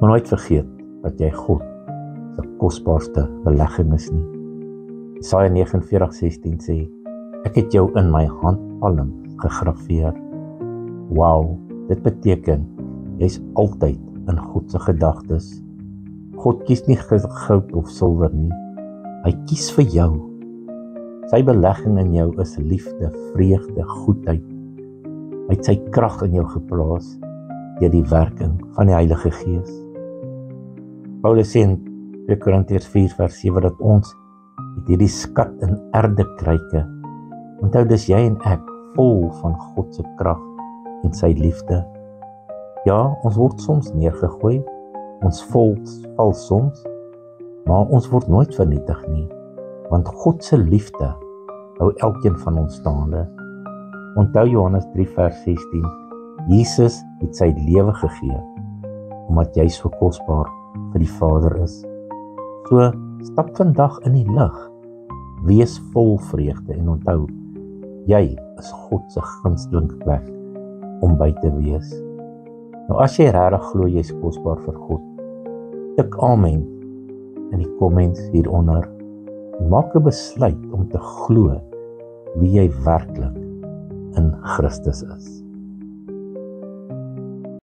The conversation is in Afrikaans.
Moet nooit vergeet dat jy God se kosbaarste belegging is nie. Jesaja 49:16 sê, ek het jou in my handpalm gegraveer. Wow, dit beteken, jy's altyd in God se gedagtes. God kies nie goud of silwer nie. Hy kies vir jou. Sy belegging in jou is liefde, vreugde, goedheid. Hy het sy krag in jou geplaas deur die werking van die Heilige Gees. Paulus sê in 2 Korintiërs 4:7 dat ons met hierdie skat in erdekruike. Onthou, dis jy en ek vol van God se krag en sy liefde. Ja, ons word soms neergegooi, ons val soms, maar ons word nooit vernietig nie, want God se liefde hou elkeen van ons staande. Onthou Johannes 3:16, Jesus het sy lewe gegee, omdat jy so kosbaar vir die Vader is. So, stap vandag in die lig, wees vol vreugde en onthou, jy is God se gunsteling plek om by te wees. Nou as jy regtig glo jy is kosbaar vir God, tik amen in die comments hieronder. Maak 'n besluit om te glo wie jy werklik in Christus is.